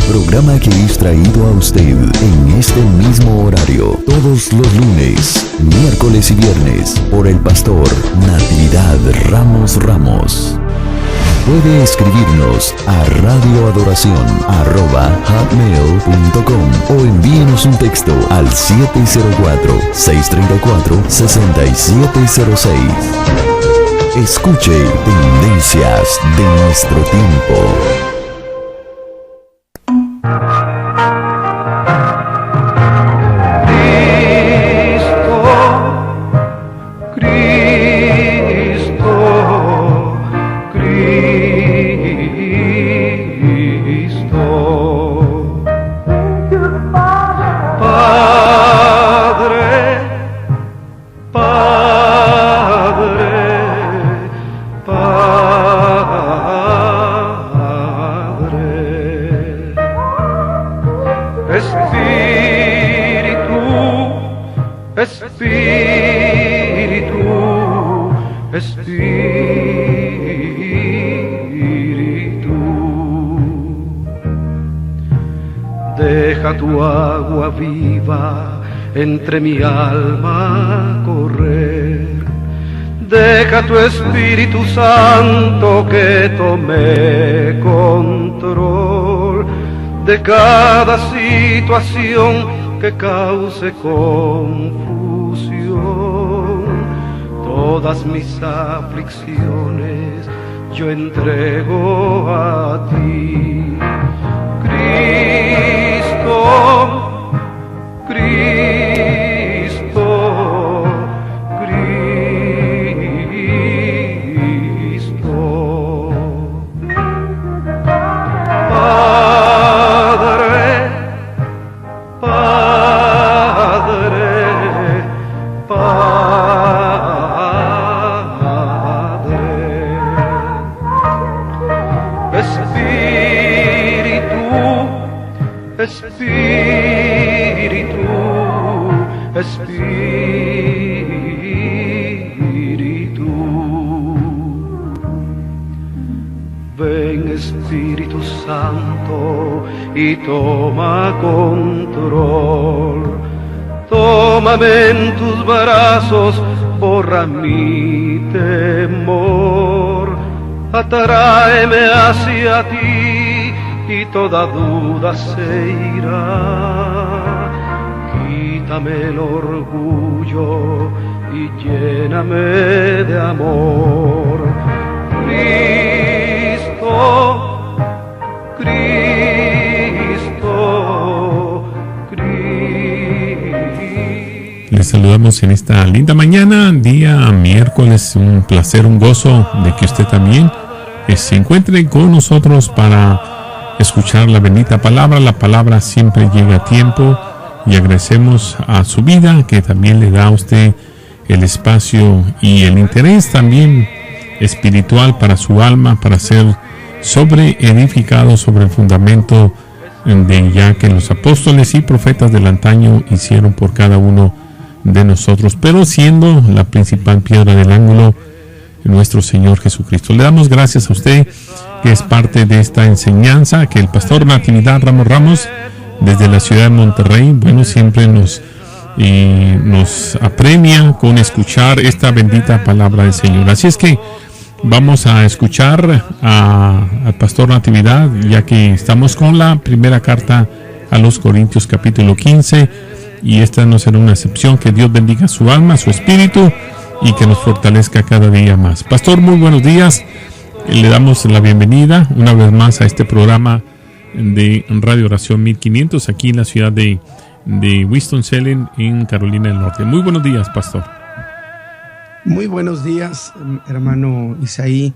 Programa que es traído a usted en este mismo horario todos los lunes, miércoles y viernes por el pastor Natividad Ramos. Puede escribirnos a radioadoración@hotmail.com o envíenos un texto al 704-634-6706. Escuche Tendencias de nuestro tiempo. Deja tu agua viva entre mi alma correr. Deja tu Espíritu Santo que tome control de cada situación que cause confusión. Todas mis aflicciones yo entrego a ti. Ven Espíritu Santo y toma control. Tómame en tus brazos, borra mi temor. Atráeme hacia ti y toda duda se irá. Quítame el orgullo y lléname de amor. Les saludamos en esta linda mañana, día miércoles. Un placer, un gozo de que usted también se encuentre con nosotros para escuchar la bendita palabra. La palabra siempre llega a tiempo y agradecemos a su vida que también le da a usted el espacio y el interés también espiritual para su alma, para ser edificado sobre el fundamento de ya que los apóstoles y profetas del antaño hicieron por cada uno de nosotros, pero siendo la principal piedra del ángulo nuestro Señor Jesucristo. Le damos gracias a usted que es parte de esta enseñanza que el pastor Natividad Ramos desde la ciudad de Monterrey, siempre nos apremia con escuchar esta bendita palabra del Señor. Así es que vamos a escuchar al pastor Natividad, ya que estamos con la primera carta a los Corintios capítulo 15, y esta no será una excepción. Que Dios bendiga su alma, su espíritu, y que nos fortalezca cada día más. Pastor, muy buenos días. Le damos la bienvenida una vez más a este programa de Radio Oración 1500 aquí en la ciudad de Winston-Salem, en Carolina del Norte. Muy buenos días, pastor. Muy buenos días, hermano Isaí.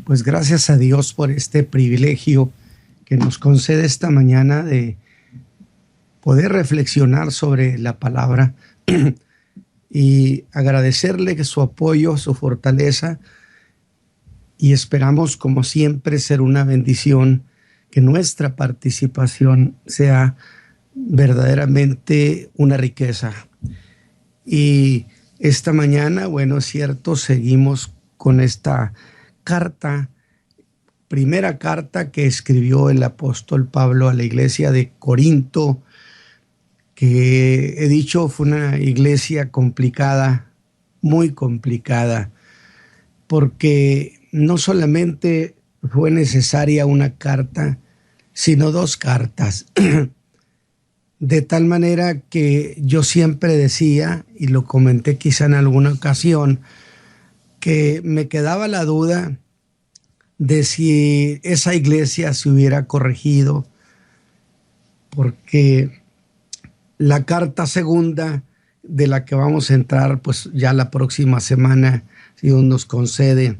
Pues gracias a Dios por este privilegio que nos concede esta mañana de poder reflexionar sobre la palabra y agradecerle su apoyo, su fortaleza, y esperamos, como siempre, ser una bendición, que nuestra participación sea verdaderamente una riqueza. Y esta mañana, es cierto, seguimos con esta carta primera carta que escribió el apóstol Pablo a la iglesia de Corinto, que he dicho fue una iglesia complicada, muy complicada, porque no solamente fue necesaria una carta, sino 2 cartas. De tal manera que yo siempre decía, y lo comenté quizá en alguna ocasión, que me quedaba la duda de si esa iglesia se hubiera corregido, porque la carta segunda, de la que vamos a entrar pues ya la próxima semana, si Dios nos concede,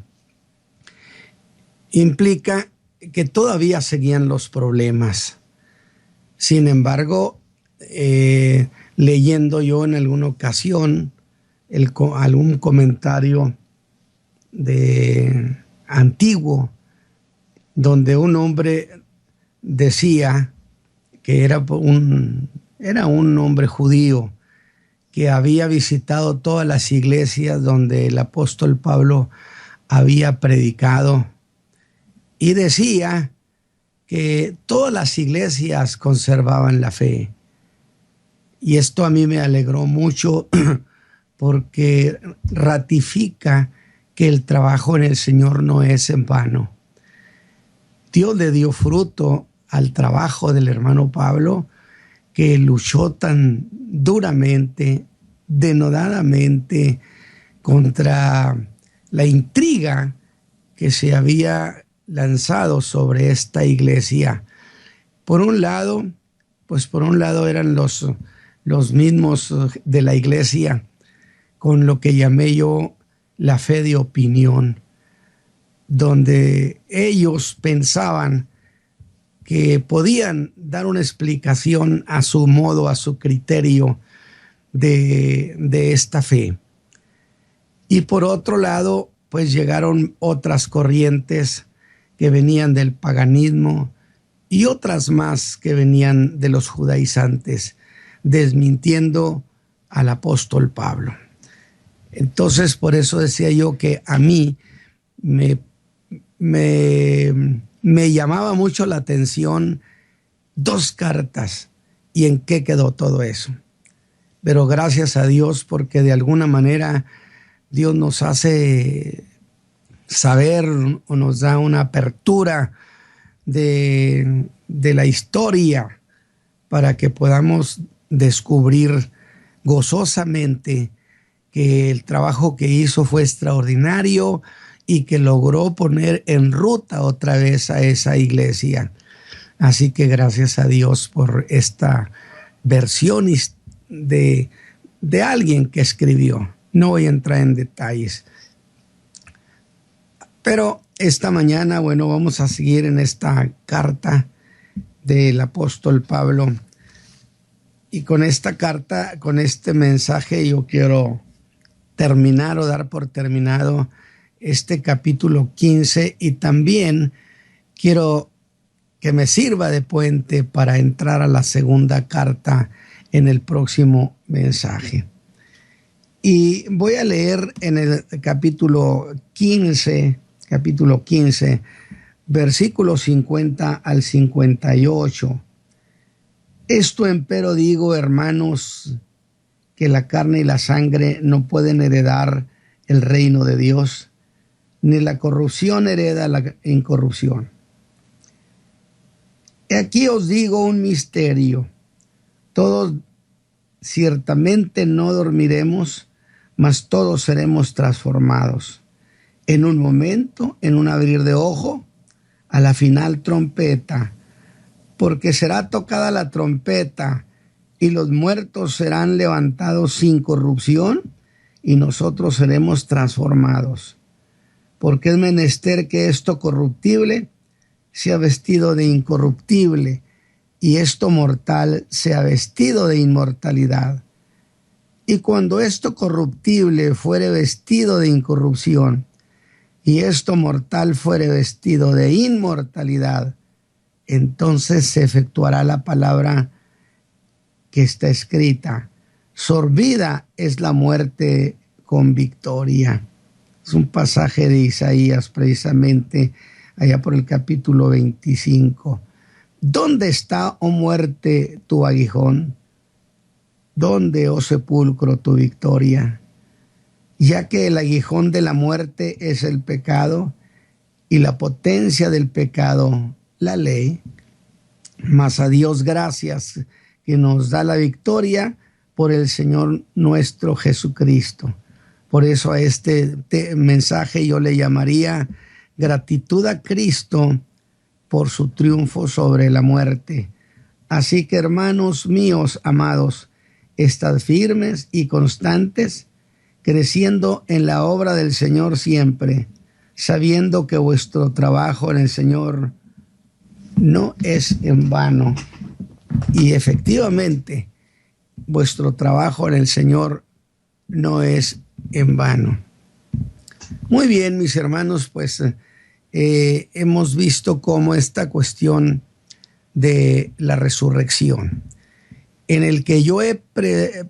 implica que todavía seguían los problemas. Sin embargo, leyendo yo en alguna ocasión algún comentario antiguo, donde un hombre decía que era un hombre judío que había visitado todas las iglesias donde el apóstol Pablo había predicado, y decía que todas las iglesias conservaban la fe. Y esto a mí me alegró mucho porque ratifica que el trabajo en el Señor no es en vano. Dios le dio fruto al trabajo del hermano Pablo, que luchó tan duramente, denodadamente, contra la intriga que se había lanzado sobre esta iglesia. Por un lado eran los mismos de la iglesia, con lo que llamé yo la fe de opinión, donde ellos pensaban que podían dar una explicación a su modo, a su criterio de esta fe. Y por otro lado, pues llegaron otras corrientes que venían del paganismo y otras más que venían de los judaizantes, desmintiendo al apóstol Pablo. Entonces, por eso decía yo que a mí me llamaba mucho la atención 2 cartas y en qué quedó todo eso. Pero gracias a Dios, porque de alguna manera Dios nos hace saber o nos da una apertura de la historia para que podamos descubrir gozosamente que el trabajo que hizo fue extraordinario y que logró poner en ruta otra vez a esa iglesia. Así que gracias a Dios por esta versión de alguien que escribió. No voy a entrar en detalles. Pero esta mañana, vamos a seguir en esta carta del apóstol Pablo. Y con esta carta, con este mensaje, yo quiero terminar o dar por terminado este capítulo 15, y también quiero que me sirva de puente para entrar a la segunda carta en el próximo mensaje. Y voy a leer en el capítulo 15, versículos 50 al 58. Esto empero digo, hermanos, que la carne y la sangre no pueden heredar el reino de Dios, ni la corrupción hereda la incorrupción. Y aquí os digo un misterio: todos ciertamente no dormiremos, mas todos seremos transformados. En un momento, en un abrir de ojo, a la final trompeta, porque será tocada la trompeta, y los muertos serán levantados sin corrupción, y nosotros seremos transformados. Porque es menester que esto corruptible sea vestido de incorruptible, y esto mortal sea vestido de inmortalidad. Y cuando esto corruptible fuere vestido de incorrupción, y esto mortal fuere vestido de inmortalidad, entonces se efectuará la palabra que está escrita: sorbida es la muerte con victoria. Es un pasaje de Isaías precisamente allá por el capítulo 25. ¿Dónde está, oh muerte, tu aguijón? ¿Dónde, oh sepulcro, tu victoria? Ya que el aguijón de la muerte es el pecado y la potencia del pecado, la ley. Mas a Dios gracias que nos da la victoria por el Señor nuestro Jesucristo. Por eso a este mensaje yo le llamaría gratitud a Cristo por su triunfo sobre la muerte. Así que, hermanos míos amados, estad firmes y constantes, creciendo en la obra del Señor siempre, sabiendo que vuestro trabajo en el Señor no es en vano. Y efectivamente, vuestro trabajo en el Señor no es en vano. Muy bien, mis hermanos, pues hemos visto cómo esta cuestión de la resurrección, en el que yo he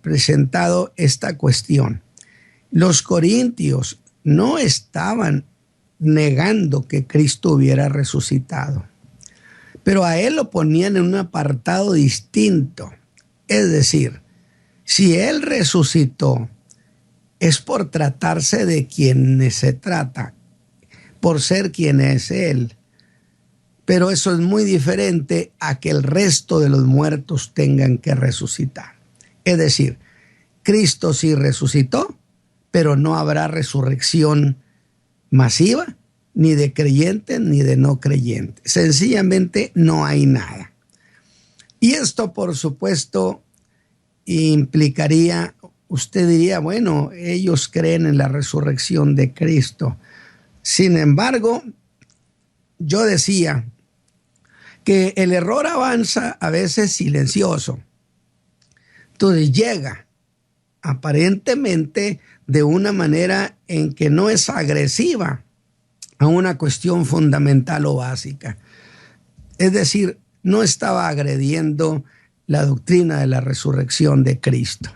presentado esta cuestión. Los corintios no estaban negando que Cristo hubiera resucitado, pero a él lo ponían en un apartado distinto. Es decir, si él resucitó, es por tratarse de quien se trata, por ser quien es él. Pero eso es muy diferente a que el resto de los muertos tengan que resucitar. Es decir, Cristo sí resucitó, pero no habrá resurrección masiva, ni de creyentes ni de no creyentes. Sencillamente no hay nada. Y esto, por supuesto, implicaría, usted diría, bueno, ellos creen en la resurrección de Cristo. Sin embargo, yo decía que el error avanza a veces silencioso. Entonces llega aparentemente de una manera en que no es agresiva a una cuestión fundamental o básica. Es decir, no estaba agrediendo la doctrina de la resurrección de Cristo,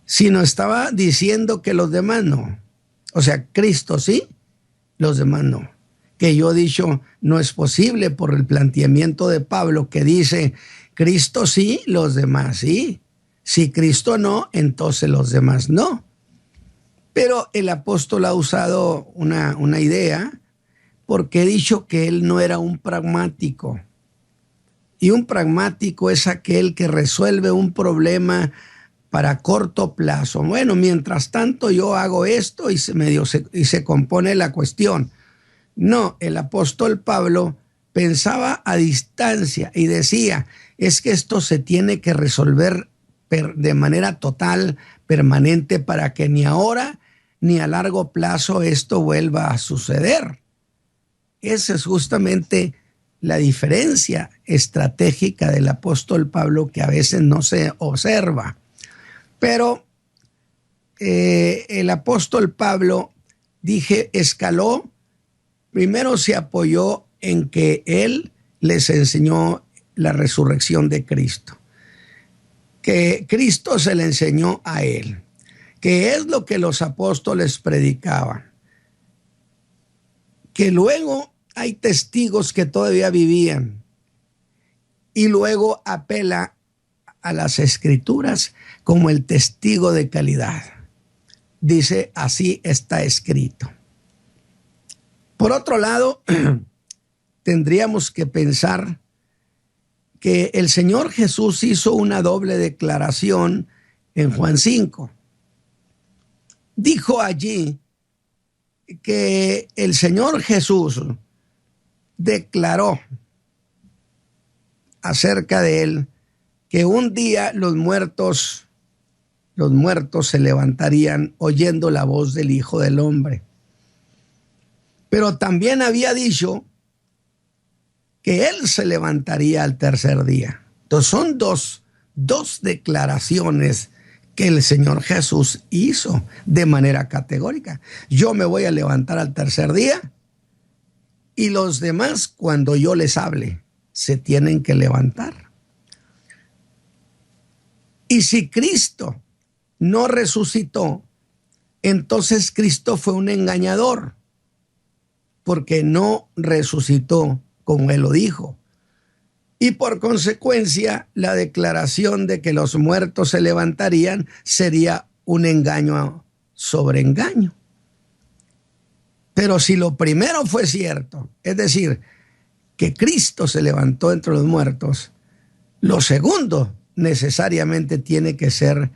sino estaba diciendo que los demás no. O sea, Cristo sí, los demás no. Que yo he dicho, no es posible por el planteamiento de Pablo que dice, Cristo sí, los demás sí. Si Cristo no, entonces los demás no. Pero el apóstol ha usado una idea, porque he dicho que él no era un pragmático. Y un pragmático es aquel que resuelve un problema para corto plazo. Bueno, mientras tanto yo hago esto y se compone la cuestión. No, el apóstol Pablo pensaba a distancia y decía, es que esto se tiene que resolver de manera total, permanente, para que ni ahora ni a largo plazo esto vuelva a suceder. Esa es justamente la diferencia estratégica del apóstol Pablo, que a veces no se observa. Pero el apóstol Pablo, escaló. Primero se apoyó en que él les enseñó la resurrección de Cristo, que Cristo se le enseñó a él, que es lo que los apóstoles predicaban, que luego hay testigos que todavía vivían, y luego apela a las Escrituras como el testigo de calidad. Dice, así está escrito. Por otro lado, tendríamos que pensar que el Señor Jesús hizo una doble declaración en Juan 5. Dijo allí que el Señor Jesús declaró acerca de él que un día los muertos se levantarían oyendo la voz del Hijo del Hombre. Pero también había dicho que él se levantaría al tercer día. Entonces son dos declaraciones que el Señor Jesús hizo de manera categórica. Yo me voy a levantar al tercer día, y los demás, cuando yo les hable, se tienen que levantar. Y si Cristo no resucitó, entonces Cristo fue un engañador. porque no resucitó como él lo dijo. Y por consecuencia, la declaración de que los muertos se levantarían sería un engaño sobre engaño. Pero si lo primero fue cierto, es decir, que Cristo se levantó entre los muertos, lo segundo necesariamente tiene que ser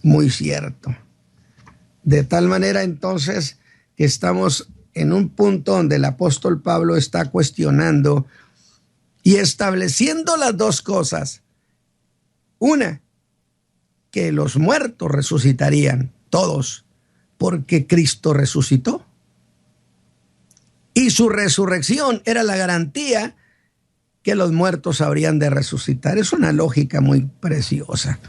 muy cierto. De tal manera entonces que estamos en un punto donde el apóstol Pablo está cuestionando y estableciendo las dos cosas. Una, que los muertos resucitarían, todos, porque Cristo resucitó. Y su resurrección era la garantía que los muertos habrían de resucitar. Es una lógica muy preciosa.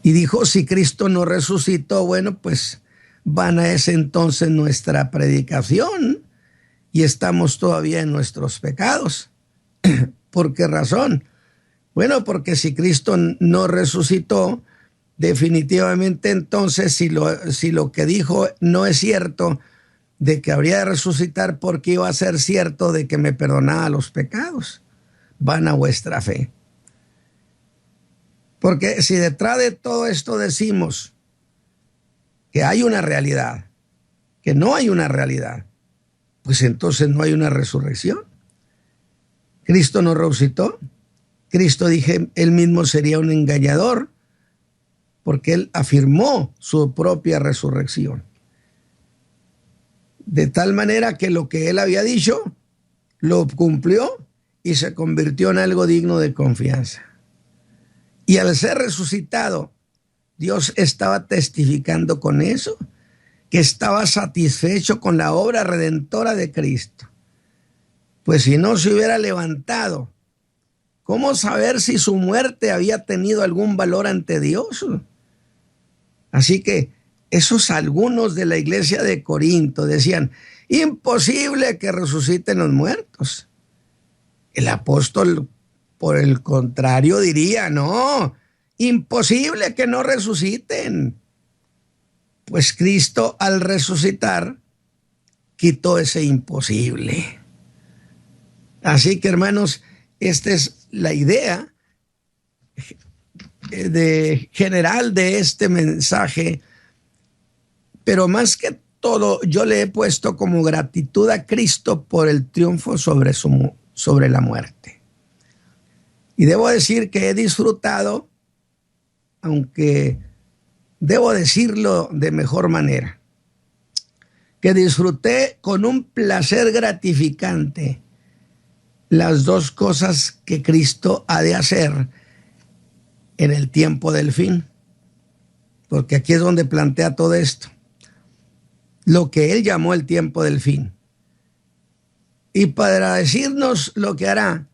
Y dijo, si Cristo no resucitó, bueno, pues vana es entonces nuestra predicación y estamos todavía en nuestros pecados. ¿Por qué razón? Bueno, porque si Cristo no resucitó, definitivamente entonces si lo que dijo no es cierto de que habría de resucitar, ¿por qué iba a ser cierto de que me perdonaba los pecados? Vana vuestra fe. Porque si detrás de todo esto decimos que hay una realidad, que no hay una realidad, pues entonces no hay una resurrección. Cristo no resucitó. Cristo, dije, él mismo sería un engañador porque él afirmó su propia resurrección. De tal manera que lo que él había dicho lo cumplió y se convirtió en algo digno de confianza. Y al ser resucitado, Dios estaba testificando con eso, que estaba satisfecho con la obra redentora de Cristo. Pues si no se hubiera levantado, ¿cómo saber si su muerte había tenido algún valor ante Dios? Así que esos algunos de la iglesia de Corinto decían, imposible que resuciten los muertos. El apóstol, por el contrario, diría, no, imposible que no resuciten. Pues Cristo al resucitar quitó ese imposible. Así que, hermanos, esta es la idea general de este mensaje, pero más que todo yo le he puesto como gratitud a Cristo por el triunfo sobre la muerte. Y debo decir que he disfrutado, aunque debo decirlo de mejor manera, que disfruté con un placer gratificante las dos cosas que Cristo ha de hacer en el tiempo del fin. Porque aquí es donde plantea todo esto. Lo que él llamó el tiempo del fin. Y para decirnos lo que hará,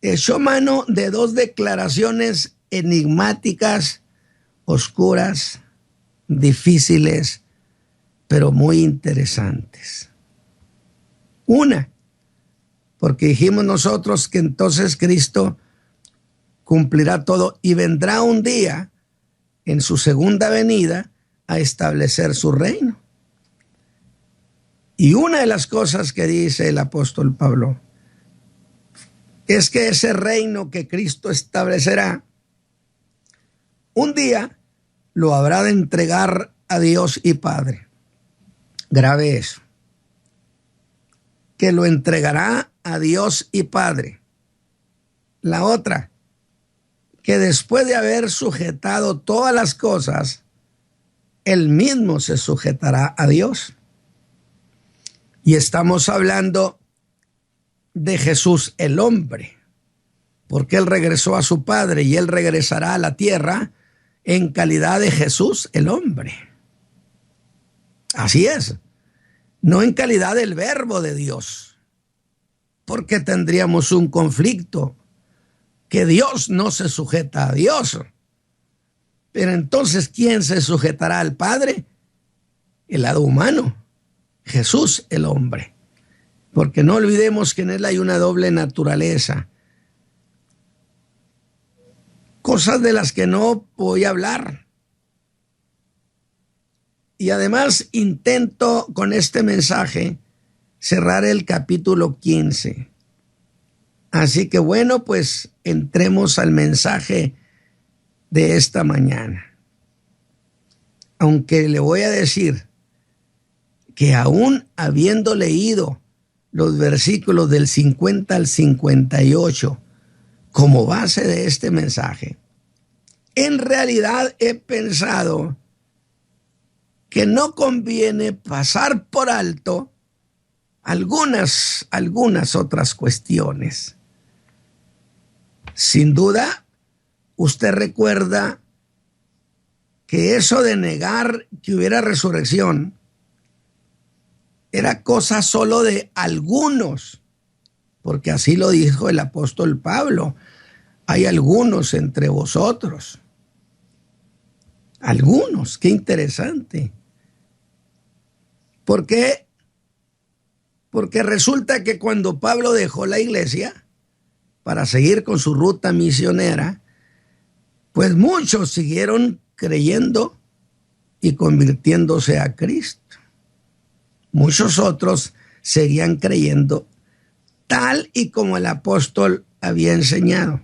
echó mano de dos declaraciones enigmáticas, oscuras, difíciles, pero muy interesantes. Una, porque dijimos nosotros que entonces Cristo cumplirá todo y vendrá un día en su segunda venida a establecer su reino. Y una de las cosas que dice el apóstol Pablo es que ese reino que Cristo establecerá, un día lo habrá de entregar a Dios y Padre. Grave eso. Que lo entregará a Dios y Padre. La otra, que después de haber sujetado todas las cosas, él mismo se sujetará a Dios. Y estamos hablando de Jesús el hombre, porque él regresó a su Padre y él regresará a la tierra en calidad de Jesús el hombre. Así es, no en calidad del verbo de Dios, porque tendríamos un conflicto, que Dios no se sujeta a Dios. Pero entonces, ¿quién se sujetará al Padre? El lado humano, Jesús el hombre. Porque no olvidemos que en él hay una doble naturaleza. Cosas de las que no voy a hablar. Y además intento con este mensaje cerrar el capítulo 15. Así que bueno, pues entremos al mensaje de esta mañana. Aunque le voy a decir que aún habiendo leído los versículos del 50 al 58 como base de este mensaje, en realidad he pensado que no conviene pasar por alto algunas otras cuestiones. Sin duda, usted recuerda que eso de negar que hubiera resurrección era cosa solo de algunos, porque así lo dijo el apóstol Pablo. Hay algunos entre vosotros. Algunos, qué interesante. ¿Por qué? Porque resulta que cuando Pablo dejó la iglesia para seguir con su ruta misionera, pues muchos siguieron creyendo y convirtiéndose a Cristo. Muchos otros seguían creyendo tal y como el apóstol había enseñado.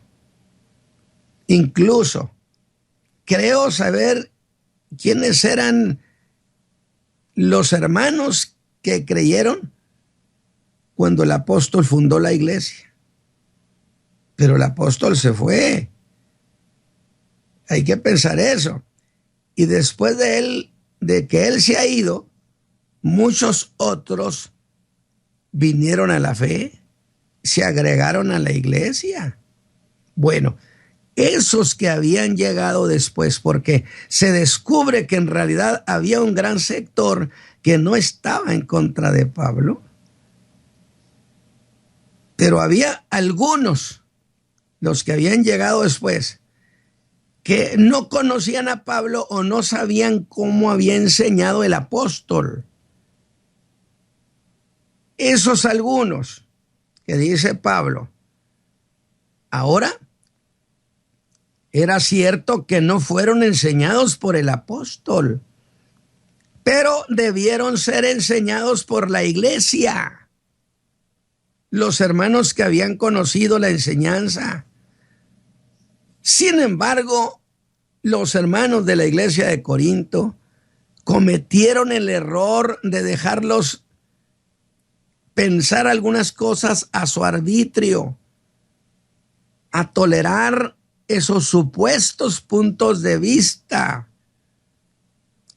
Incluso creo saber quiénes eran los hermanos que creyeron cuando el apóstol fundó la iglesia. Pero el apóstol se fue. Hay que pensar eso. Y después de que él se ha ido, muchos otros vinieron a la fe, se agregaron a la iglesia. Bueno, esos que habían llegado después, porque se descubre que en realidad había un gran sector que no estaba en contra de Pablo, pero había algunos, los que habían llegado después, que no conocían a Pablo o no sabían cómo había enseñado el apóstol. Esos algunos que dice Pablo, ahora era cierto que no fueron enseñados por el apóstol, pero debieron ser enseñados por la iglesia, los hermanos que habían conocido la enseñanza. Sin embargo, los hermanos de la iglesia de Corinto cometieron el error de dejarlos pensar algunas cosas a su arbitrio, a tolerar esos supuestos puntos de vista.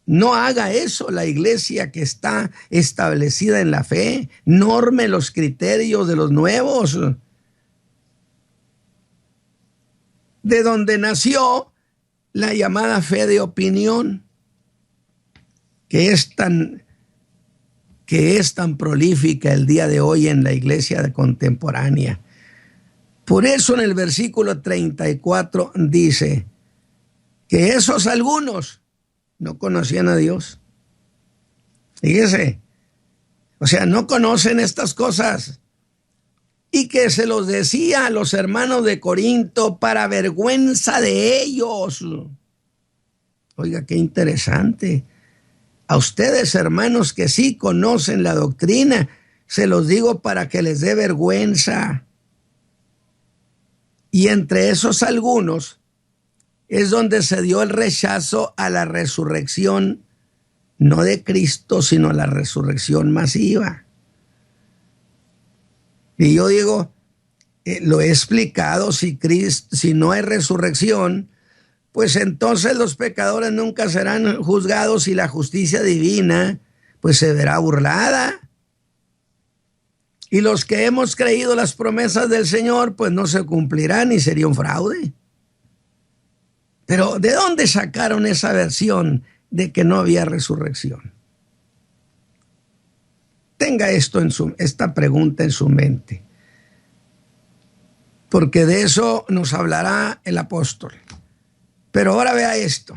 No haga eso la iglesia que está establecida en la fe. Norme los criterios de los nuevos. De donde nació la llamada fe de opinión, que es tan prolífica el día de hoy en la iglesia contemporánea. Por eso en el versículo 34 dice que esos algunos no conocían a Dios. Fíjese, o sea, no conocen estas cosas. Y que se los decía a los hermanos de Corinto para vergüenza de ellos. Oiga, qué interesante. A ustedes, hermanos, que sí conocen la doctrina, se los digo para que les dé vergüenza. Y entre esos algunos es donde se dio el rechazo a la resurrección, no de Cristo, sino a la resurrección masiva. Y yo digo, lo he explicado, si no hay resurrección, pues entonces los pecadores nunca serán juzgados y la justicia divina pues se verá burlada. Y los que hemos creído las promesas del Señor pues no se cumplirán y sería un fraude. Pero ¿de dónde sacaron esa versión de que no había resurrección? Tenga esta pregunta en su mente, porque de eso nos hablará el apóstol. Pero ahora vea esto.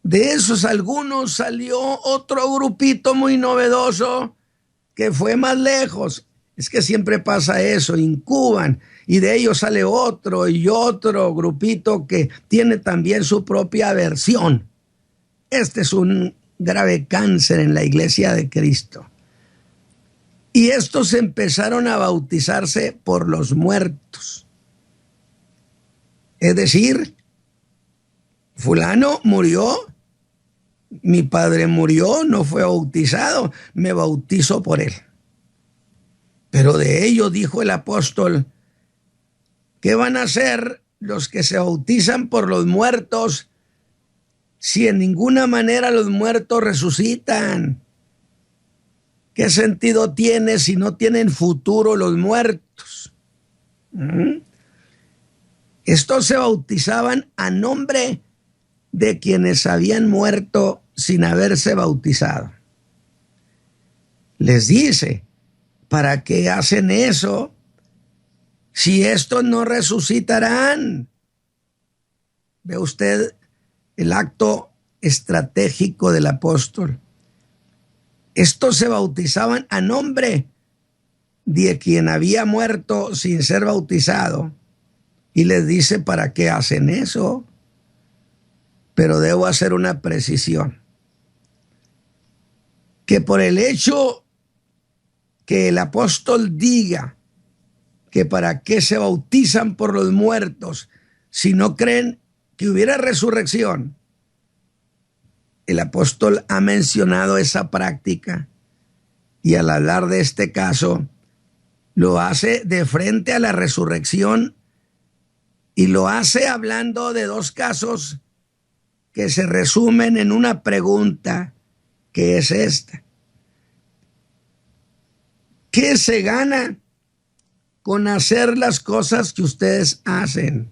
De esos algunos salió otro grupito muy novedoso que fue más lejos. Es que siempre pasa eso, incuban, y de ellos sale otro y otro grupito que tiene también su propia versión. Este es un grave cáncer en la iglesia de Cristo. Y estos empezaron a bautizarse por los muertos. Es decir, fulano murió, mi padre murió, no fue bautizado, me bautizo por él. Pero de ello dijo el apóstol, ¿qué van a hacer los que se bautizan por los muertos si en ninguna manera los muertos resucitan? ¿Qué sentido tiene si no tienen futuro los muertos? Estos se bautizaban a nombre de quienes habían muerto sin haberse bautizado. Les dice, ¿para qué hacen eso si estos no resucitarán? Ve usted el acto estratégico del apóstol. Estos se bautizaban a nombre de quien había muerto sin ser bautizado. Y les dice, ¿para qué hacen eso? Pero debo hacer una precisión. Que por el hecho que el apóstol diga que para qué se bautizan por los muertos si no creen que hubiera resurrección, el apóstol ha mencionado esa práctica y al hablar de este caso lo hace de frente a la resurrección y lo hace hablando de dos casos que se resumen en una pregunta que es esta. ¿Qué se gana con hacer las cosas que ustedes hacen?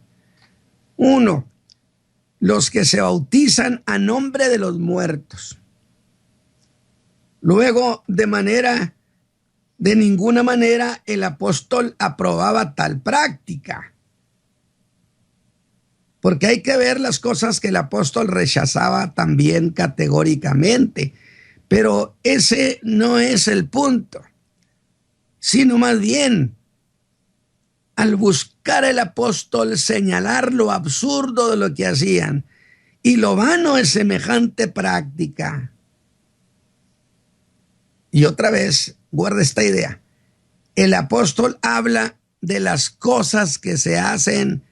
Uno, los que se bautizan a nombre de los muertos. Luego, de ninguna manera el apóstol aprobaba tal práctica. Porque hay que ver las cosas que el apóstol rechazaba también categóricamente. Pero ese no es el punto, sino más bien, al buscar el apóstol señalar lo absurdo de lo que hacían y lo vano de semejante práctica. Y otra vez, guarda esta idea, el apóstol habla de las cosas que se hacen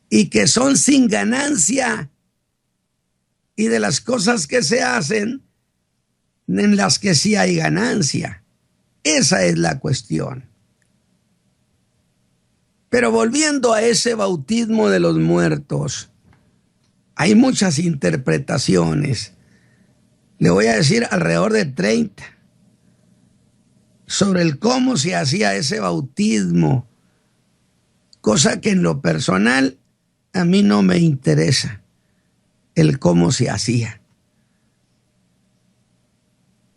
y que son sin ganancia, y de las cosas que se hacen en las que sí hay ganancia. Esa es la cuestión. Pero volviendo a ese bautismo de los muertos, hay muchas interpretaciones. Le voy a decir alrededor de 30 sobre el cómo se hacía ese bautismo, cosa que en lo personal a mí no me interesa el cómo se hacía.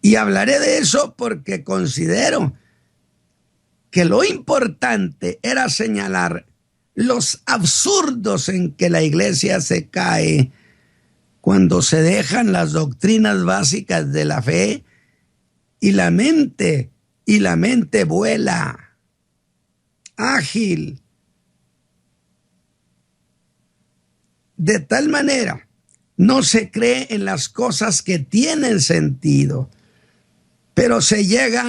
Y hablaré de eso porque considero que lo importante era señalar los absurdos en que la iglesia se cae cuando se dejan las doctrinas básicas de la fe y la mente vuela ágil. De tal manera, no se cree en las cosas que tienen sentido, pero se llega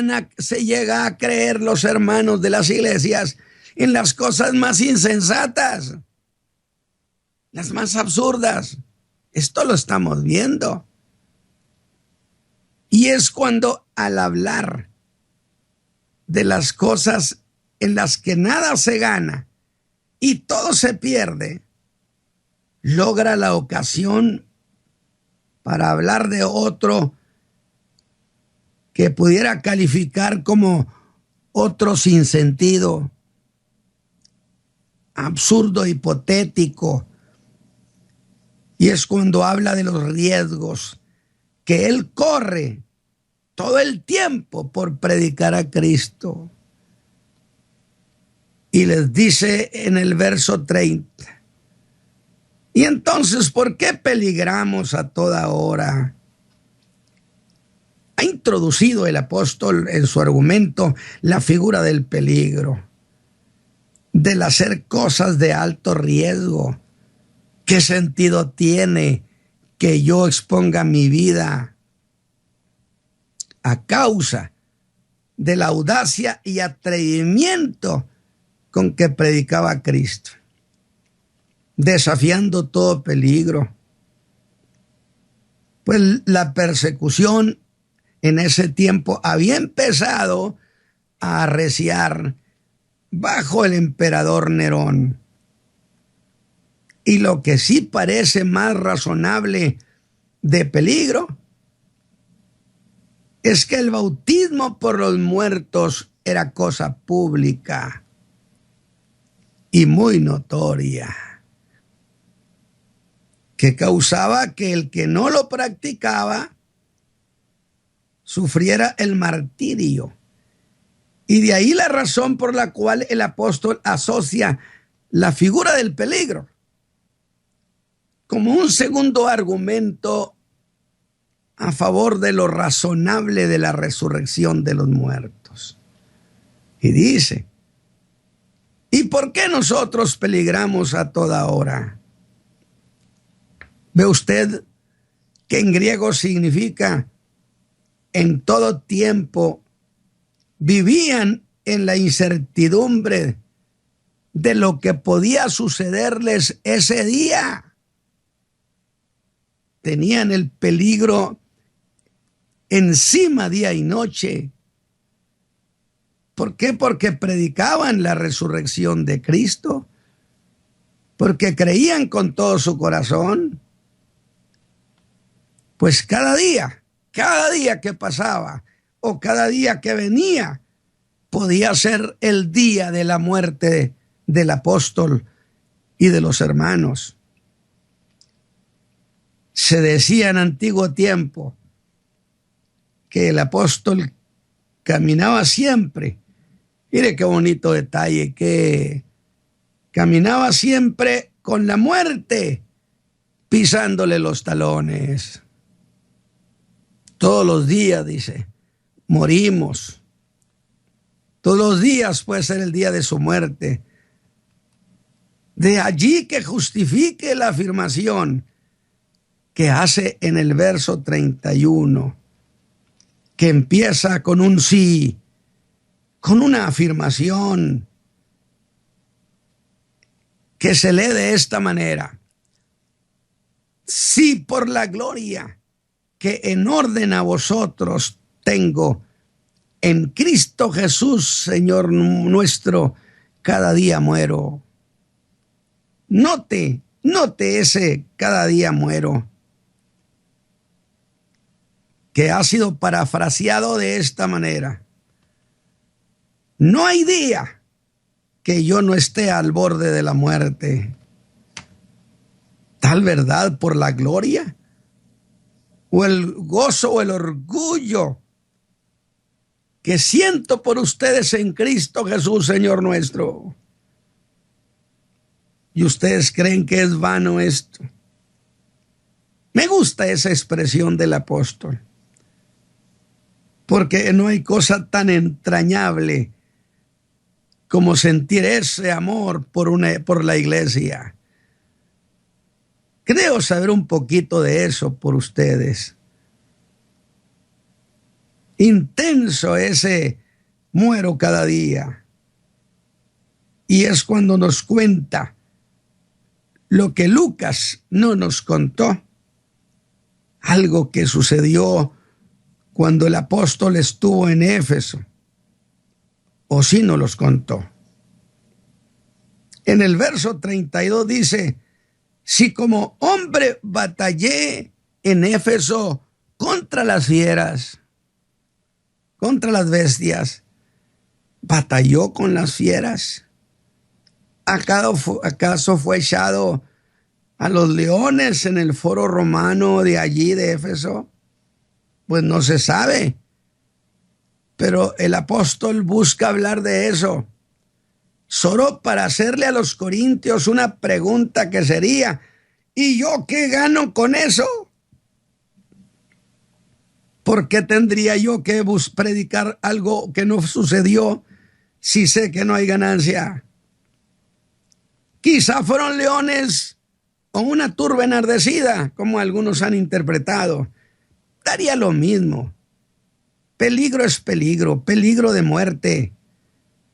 a creer, los hermanos de las iglesias, en las cosas más insensatas, las más absurdas. Esto lo estamos viendo. Y es cuando al hablar de las cosas en las que nada se gana y todo se pierde, logra la ocasión para hablar de otro que pudiera calificar como otro sinsentido, absurdo, hipotético. Y es cuando habla de los riesgos que él corre todo el tiempo por predicar a Cristo. Y les dice en el verso 30, y entonces, ¿por qué peligramos a toda hora? Ha introducido el apóstol en su argumento la figura del peligro, del hacer cosas de alto riesgo. ¿Qué sentido tiene que yo exponga mi vida a causa de la audacia y atrevimiento con que predicaba Cristo, desafiando todo peligro. Pues la persecución en ese tiempo había empezado a arreciar bajo el emperador Nerón. Y lo que sí parece más razonable de peligro es que el bautismo por los muertos era cosa pública y muy notoria, que causaba que el que no lo practicaba sufriera el martirio. Y de ahí la razón por la cual el apóstol asocia la figura del peligro como un segundo argumento a favor de lo razonable de la resurrección de los muertos. Y dice, ¿y por qué nosotros peligramos a toda hora? ¿Ve usted que en griego significa en todo tiempo? Vivían en la incertidumbre de lo que podía sucederles ese día. Tenían el peligro encima día y noche. ¿Por qué? Porque predicaban la resurrección de Cristo, porque creían con todo su corazón. Pues cada día que pasaba o cada día que venía podía ser el día de la muerte del apóstol y de los hermanos. Se decía en antiguo tiempo que el apóstol caminaba siempre. Mire qué bonito detalle, que caminaba siempre con la muerte pisándole los talones. Todos los días, dice, morimos. Todos los días puede ser el día de su muerte. De allí que justifique la afirmación que hace en el verso 31, que empieza con un sí, con una afirmación que se lee de esta manera: sí, por la gloria que en orden a vosotros tengo en Cristo Jesús, Señor nuestro, cada día muero. Note ese cada día muero, que ha sido parafraseado de esta manera: no hay día que yo no esté al borde de la muerte. Tal verdad por la gloria, o el gozo o el orgullo que siento por ustedes en Cristo Jesús, Señor nuestro. ¿Y ustedes creen que es vano esto? Me gusta esa expresión del apóstol, porque no hay cosa tan entrañable como sentir ese amor por la iglesia. Creo saber un poquito de eso por ustedes. Intenso ese muero cada día. Y es cuando nos cuenta lo que Lucas no nos contó. Algo que sucedió cuando el apóstol estuvo en Éfeso. O sí nos los contó. En el verso 32 dice: si como hombre batallé en Éfeso contra las fieras, contra las bestias, ¿batalló con las fieras? ¿Acaso fue echado a los leones en el foro romano de allí de Éfeso? Pues no se sabe. Pero el apóstol busca hablar de eso, solo para hacerle a los corintios una pregunta que sería: ¿y yo qué gano con eso? ¿Por qué tendría yo que predicar algo que no sucedió si sé que no hay ganancia? Quizá fueron leones o una turba enardecida, como algunos han interpretado. Daría lo mismo. peligro es peligro, peligro de muerte.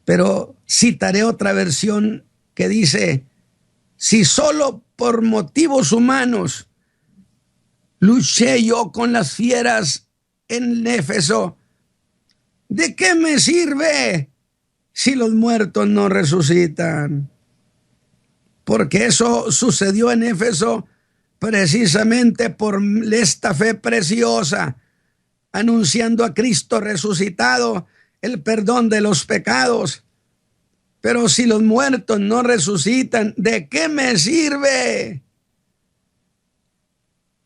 Pero citaré otra versión que dice, si solo por motivos humanos luché yo con las fieras en Éfeso, ¿de qué me sirve si los muertos no resucitan? Porque eso sucedió en Éfeso precisamente por esta fe preciosa, anunciando a Cristo resucitado, el perdón de los pecados. Pero si los muertos no resucitan, ¿de qué me sirve?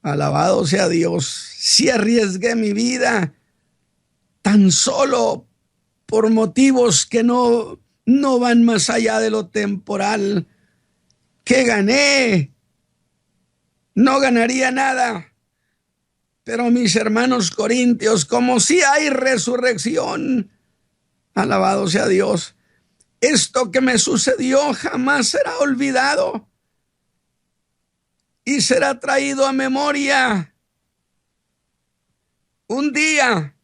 Alabado sea Dios, si arriesgué mi vida tan solo por motivos que no van más allá de lo temporal. ¿Qué gané? No ganaría nada. Pero mis hermanos corintios, como si hay resurrección, alabado sea Dios, esto que me sucedió jamás será olvidado y será traído a memoria un día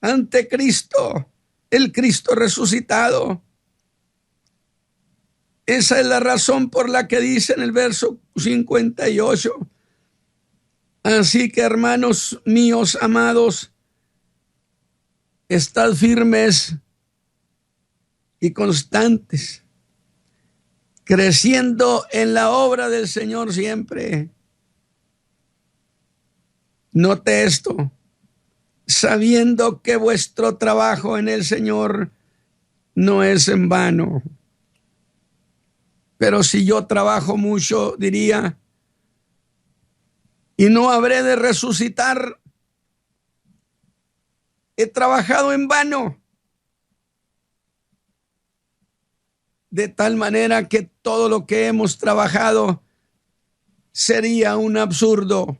ante Cristo, el Cristo resucitado. Esa es la razón por la que dice en el verso 58, así que hermanos míos amados, estad firmes y constantes, creciendo en la obra del Señor siempre. Note esto, sabiendo que vuestro trabajo en el Señor no es en vano. Pero si yo trabajo mucho, diría, y no habré de resucitar, he trabajado en vano. De tal manera que todo lo que hemos trabajado sería un absurdo.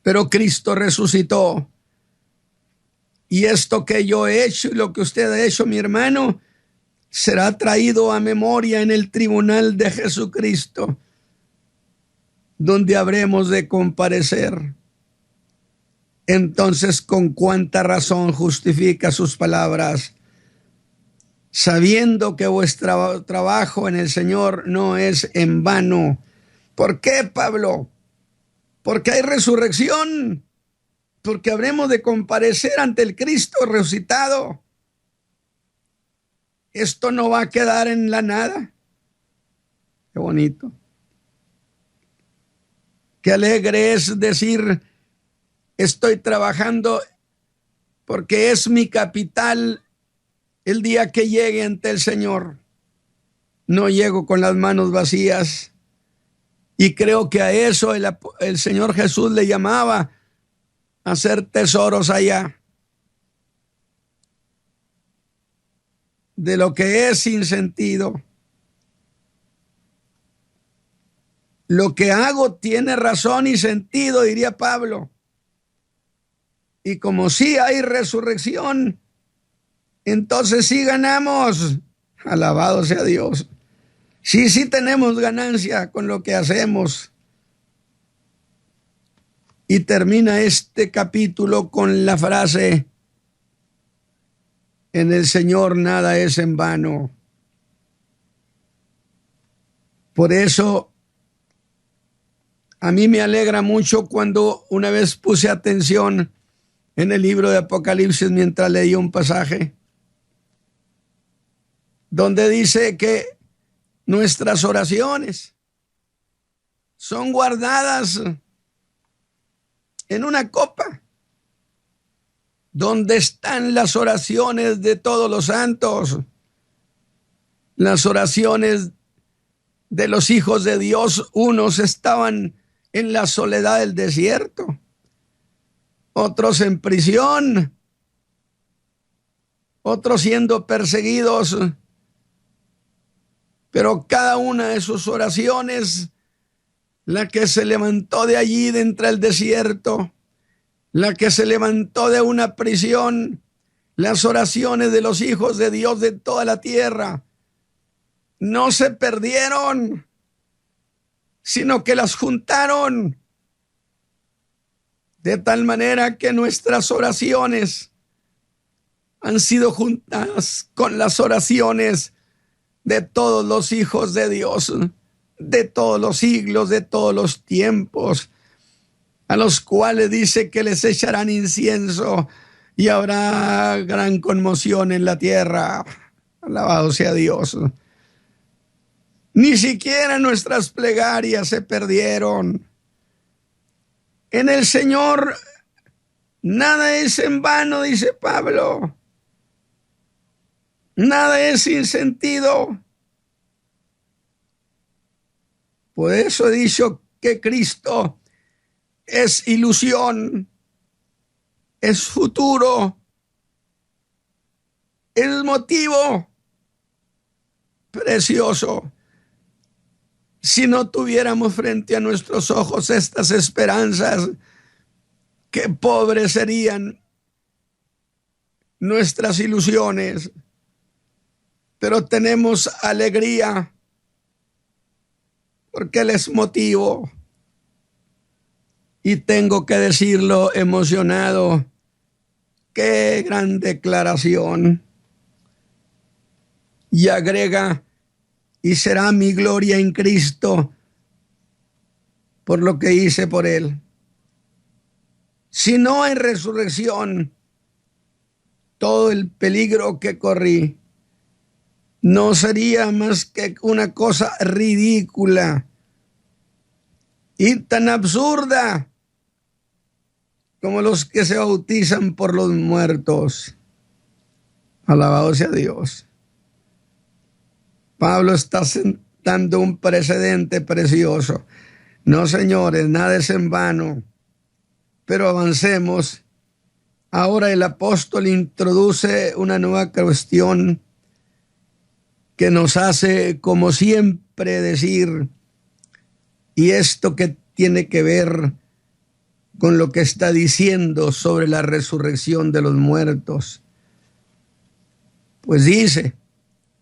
Pero Cristo resucitó. Y esto que yo he hecho y lo que usted ha hecho, mi hermano, será traído a memoria en el tribunal de Jesucristo, donde habremos de comparecer. Entonces, ¿con cuánta razón justifica sus palabras? Sabiendo que vuestro trabajo en el Señor no es en vano. ¿Por qué, Pablo? Porque hay resurrección, porque habremos de comparecer ante el Cristo resucitado. Esto no va a quedar en la nada. Qué bonito. Qué alegre es decir, estoy trabajando porque es mi capital. El día que llegue ante el Señor, no llego con las manos vacías. Y creo que a eso el Señor Jesús le llamaba, hacer tesoros allá. De lo que es sin sentido. Lo que hago tiene razón y sentido, diría Pablo. Y como sí hay resurrección, entonces sí ganamos. Alabado sea Dios. Sí tenemos ganancia con lo que hacemos. Y termina este capítulo con la frase, en el Señor nada es en vano. Por eso, a mí me alegra mucho cuando una vez puse atención en el libro de Apocalipsis mientras leía un pasaje, donde dice que nuestras oraciones son guardadas en una copa, donde están las oraciones de todos los santos, las oraciones de los hijos de Dios. Unos estaban en la soledad del desierto, otros en prisión, otros siendo perseguidos. Pero cada una de sus oraciones, la que se levantó de allí de entre el desierto, la que se levantó de una prisión, las oraciones de los hijos de Dios de toda la tierra, no se perdieron, sino que las juntaron. de tal manera que nuestras oraciones han sido juntas con las oraciones de todos los hijos de Dios, de todos los siglos, de todos los tiempos, a los cuales dice que les echarán incienso y habrá gran conmoción en la tierra. Alabado sea Dios. Ni siquiera nuestras plegarias se perdieron. En el Señor nada es en vano, dice Pablo. Nada es sin sentido. Por eso he dicho que Cristo es ilusión, es futuro, es motivo precioso. Si no tuviéramos frente a nuestros ojos estas esperanzas, qué pobres serían nuestras ilusiones. Pero tenemos alegría porque Él es motivo. Y tengo que decirlo emocionado. ¡Qué gran declaración! Y agrega, y será mi gloria en Cristo por lo que hice por Él. Si no hay resurrección, todo el peligro que corrí no sería más que una cosa ridícula y tan absurda como los que se bautizan por los muertos. Alabado sea Dios. Pablo está sentando un precedente precioso. No, señores, nada es en vano, pero avancemos. Ahora el apóstol introduce una nueva cuestión que nos hace, como siempre, decir, y esto que tiene que ver con lo que está diciendo sobre la resurrección de los muertos. Pues dice,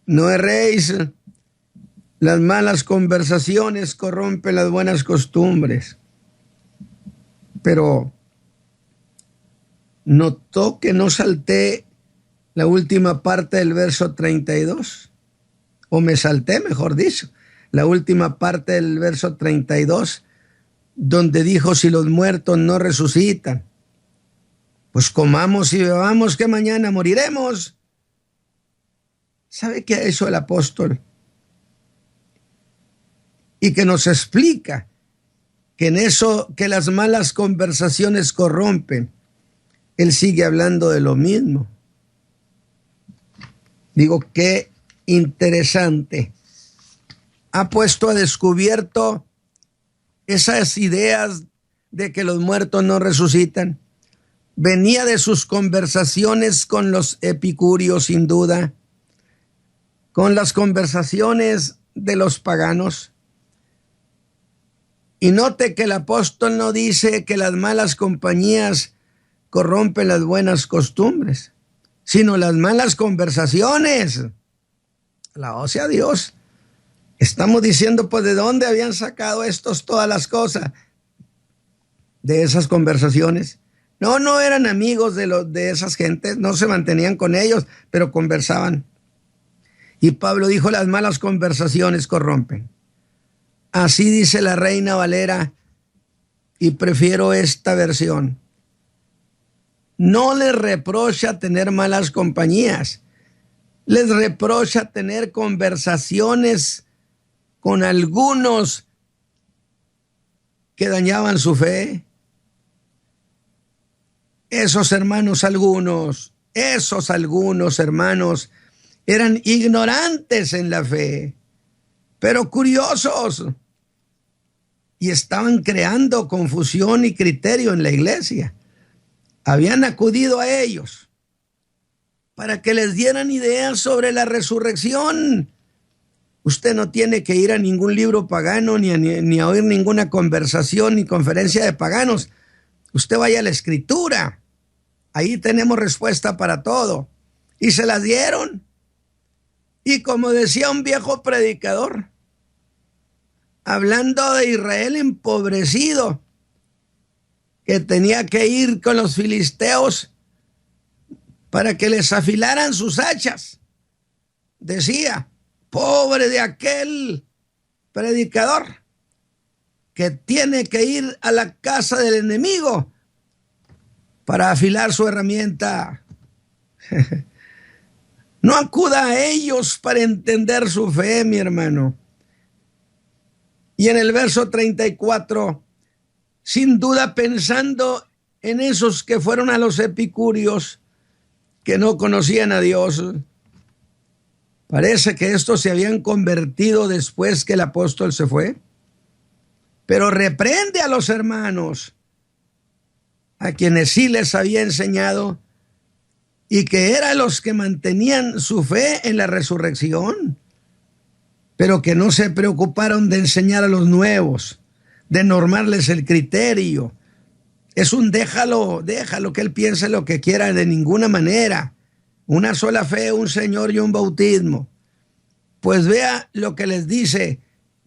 no erréis, las malas conversaciones corrompen las buenas costumbres. Pero notó que no salté la última parte del verso 32, o me salté, mejor dicho, la última parte del verso 32, donde dijo, si los muertos no resucitan, pues comamos y bebamos que mañana moriremos. ¿Sabe qué ha hecho el apóstol? Y que nos explica que en eso que las malas conversaciones corrompen, él sigue hablando de lo mismo. Digo, qué interesante. Ha puesto a descubierto esas ideas de que los muertos no resucitan. Venía de sus conversaciones con los epicúreos, sin duda, con las conversaciones de los paganos. Y note que el apóstol no dice que las malas compañías corrompen las buenas costumbres, sino las malas conversaciones. Alabado sea Dios. Estamos diciendo, pues, ¿de dónde habían sacado estos todas las cosas? De esas conversaciones. No eran amigos de esas gentes, no se mantenían con ellos, pero conversaban. Y Pablo dijo, las malas conversaciones corrompen. Así dice la Reina Valera, y prefiero esta versión. No les reprocha tener malas compañías, les reprocha tener conversaciones con algunos que dañaban su fe. Esos algunos hermanos eran ignorantes en la fe, pero curiosos, y estaban creando confusión y criterio en la iglesia. Habían acudido a ellos para que les dieran ideas sobre la resurrección. Usted no tiene que ir a ningún libro pagano ni a oír ninguna conversación ni conferencia de paganos. Usted vaya a la Escritura. Ahí tenemos respuesta para todo. Y se las dieron. Y como decía un viejo predicador, hablando de Israel empobrecido, que tenía que ir con los filisteos para que les afilaran sus hachas. Decía, pobre de aquel predicador que tiene que ir a la casa del enemigo para afilar su herramienta. No acuda a ellos para entender su fe, mi hermano. Y en el verso 34, sin duda pensando en esos que fueron a los epicúreos, que no conocían a Dios. Parece que estos se habían convertido después que el apóstol se fue. Pero reprende a los hermanos, a quienes sí les había enseñado, y que eran los que mantenían su fe en la resurrección, pero que no se preocuparon de enseñar a los nuevos, de normarles el criterio. Es un déjalo que él piense lo que quiera, de ninguna manera. Una sola fe, un Señor y un bautismo. Pues vea lo que les dice: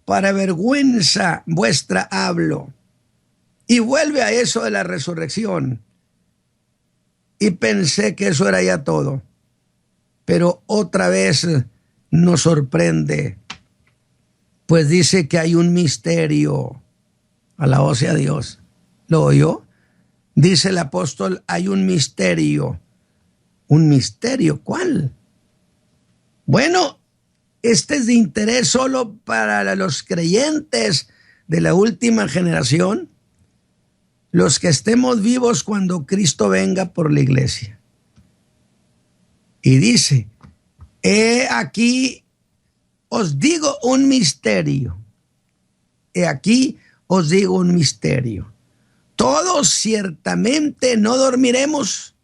para vergüenza vuestra hablo. Y vuelve a eso de la resurrección. Y pensé que eso era ya todo. Pero otra vez nos sorprende. Pues dice que hay un misterio. Alabado sea Dios. ¿Lo oyó? Dice el apóstol, hay un misterio. ¿Un misterio? ¿Cuál? Bueno, este es de interés solo para los creyentes de la última generación, los que estemos vivos cuando Cristo venga por la iglesia. Y dice, he aquí os digo un misterio. He aquí os digo un misterio. Todos ciertamente no dormiremos,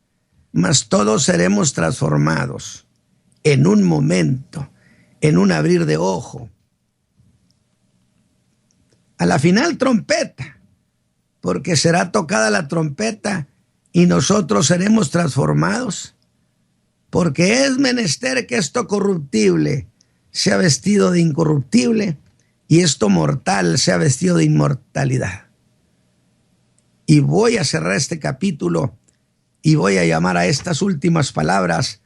mas todos seremos transformados en un momento, en un abrir de ojo. A la final trompeta, porque será tocada la trompeta y nosotros seremos transformados, porque es menester que esto corruptible sea vestido de incorruptible y esto mortal sea vestido de inmortalidad. Y voy a cerrar este capítulo y voy a llamar a estas últimas palabras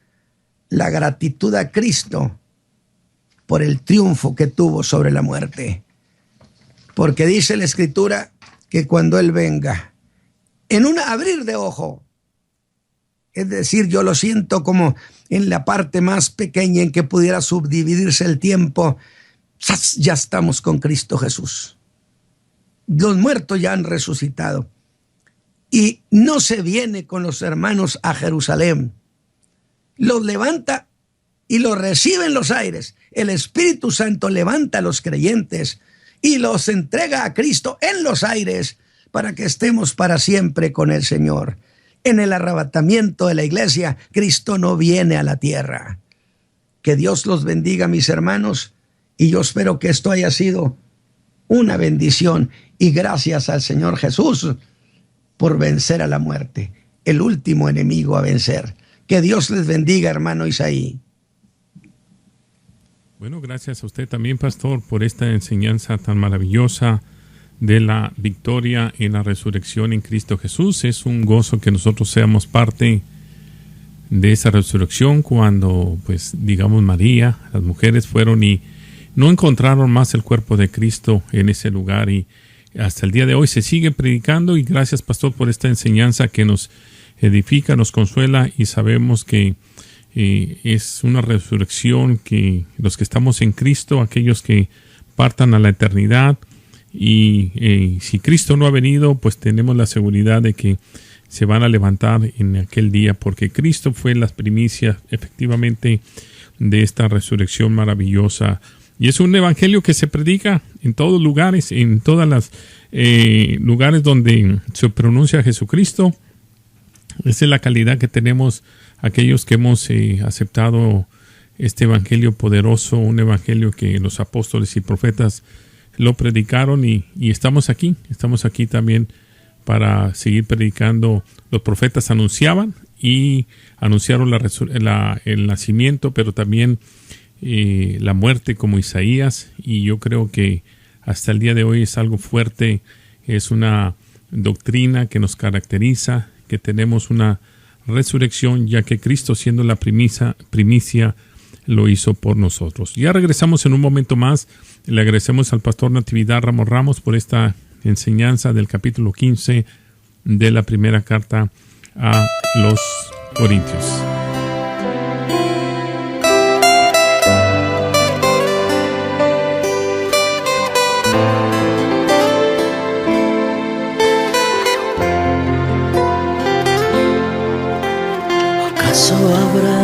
la gratitud a Cristo por el triunfo que tuvo sobre la muerte. Porque dice la Escritura que cuando Él venga, en un abrir de ojo, es decir, yo lo siento como en la parte más pequeña en que pudiera subdividirse el tiempo, ya estamos con Cristo Jesús. Los muertos ya han resucitado. Y no se viene con los hermanos a Jerusalén. Los levanta y los recibe en los aires. El Espíritu Santo levanta a los creyentes y los entrega a Cristo en los aires para que estemos para siempre con el Señor. En el arrebatamiento de la iglesia, Cristo no viene a la tierra. Que Dios los bendiga, mis hermanos, y yo espero que esto haya sido una bendición. Y gracias al Señor Jesús por vencer a la muerte, el último enemigo a vencer. Que Dios les bendiga, hermano Isaí. Bueno, gracias a usted también, pastor, por esta enseñanza tan maravillosa de la victoria en la resurrección en Cristo Jesús. Es un gozo que nosotros seamos parte de esa resurrección cuando, pues, digamos, María, las mujeres fueron y no encontraron más el cuerpo de Cristo en ese lugar, y hasta el día de hoy se sigue predicando. Y gracias, pastor, por esta enseñanza que nos edifica, nos consuela, y sabemos que es una resurrección que los que estamos en Cristo, aquellos que partan a la eternidad, y si Cristo no ha venido, pues tenemos la seguridad de que se van a levantar en aquel día, porque Cristo fue las primicias efectivamente de esta resurrección maravillosa. Y es un evangelio que se predica en todos lugares, en todas las lugares donde se pronuncia Jesucristo. Esa es la calidad que tenemos aquellos que hemos aceptado este evangelio poderoso, un evangelio que los apóstoles y profetas lo predicaron, y estamos aquí también para seguir predicando. Los profetas anunciaban y anunciaron el nacimiento, pero también la muerte, como Isaías, y yo creo que hasta el día de hoy es algo fuerte, es una doctrina que nos caracteriza, que tenemos una resurrección, ya que Cristo, siendo la primicia, lo hizo por nosotros. Ya regresamos en un momento más. Le agradecemos al pastor Natividad Ramos por esta enseñanza del capítulo 15 de la primera carta a los Corintios. ¿Acaso habrá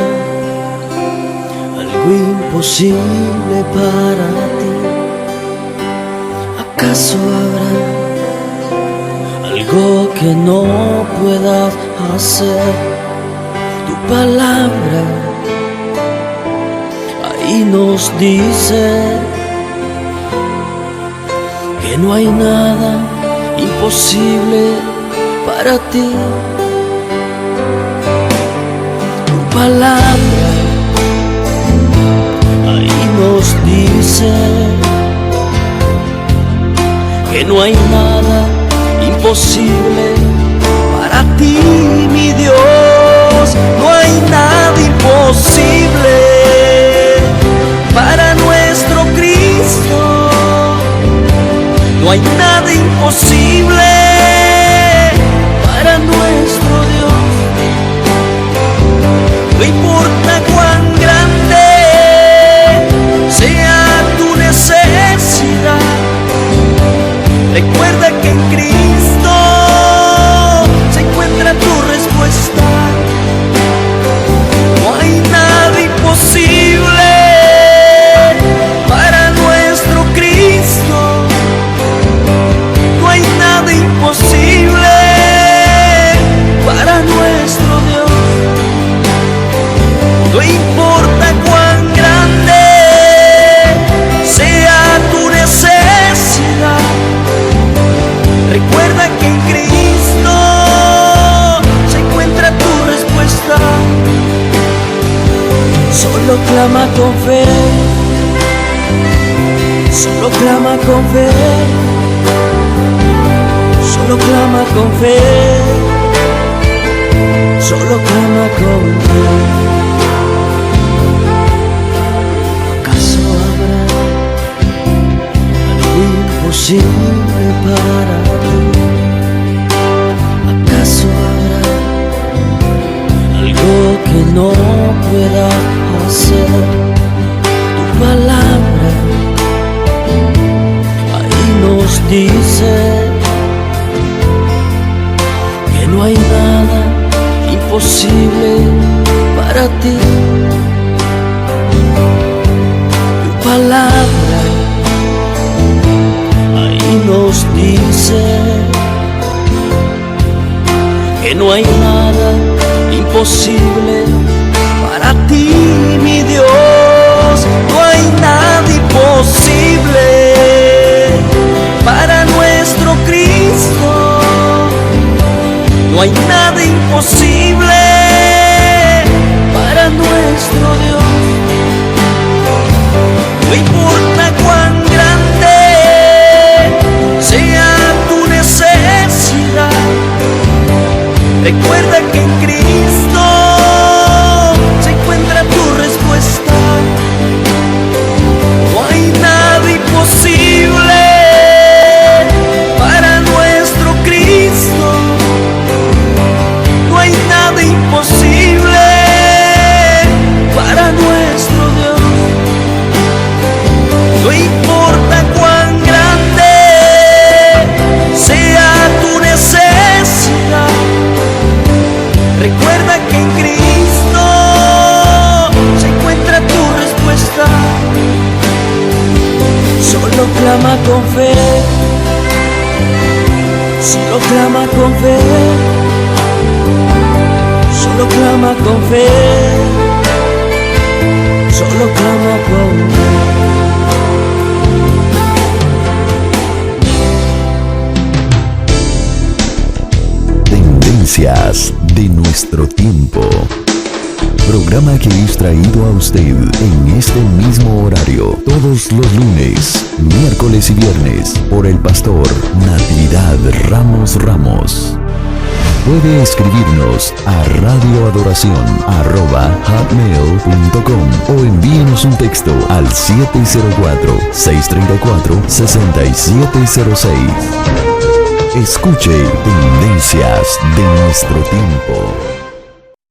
algo imposible para ti? ¿Acaso habrá algo que no puedas hacer? Tu palabra ahí nos dice que no hay nada imposible para ti. Palabra ahí nos dice que no hay nada imposible para ti, mi Dios. No hay nada imposible para nuestro Cristo. No hay nada imposible para nuestro Dios. No importa cuán grande sea tu necesidad, recuerda que en Cristo se encuentra tu respuesta. No hay nada imposible para nuestro Cristo. No hay nada imposible para nuestro Dios. No importa cuán grande sea tu necesidad, recuerda que en Cristo se encuentra tu respuesta. Solo clama con fe, solo clama con fe, solo clama con fe, solo clama con fe. Imposible para ti. ¿Acaso habrá algo que no pueda hacer? Tu palabra ahí nos dice que no hay nada imposible para ti. Tu palabra nos dice que no hay nada imposible para ti, mi Dios. No hay nada imposible para nuestro Cristo. No hay nada imposible para nuestro Dios. No importa cuán grande sea tu necesidad, recuerda que en Cristo se encuentra tu respuesta. No hay nada imposible para nuestro Cristo. No hay nada imposible para nuestro Dios. No importa cuán grande sea tu necesidad, recuerda que en Cristo se encuentra tu respuesta. Solo clama con fe, solo clama con fe, solo clama con fe, solo clama con fe. De nuestro tiempo. Programa programa que es traído a usted en este mismo horario todos los lunes, miércoles y viernes por el pastor Natividad Ramos Ramos. Puede escribirnos a radioadoración@hotmail.com o envíenos un texto al 704-634-6706. Escuche Tendencias de nuestro tiempo.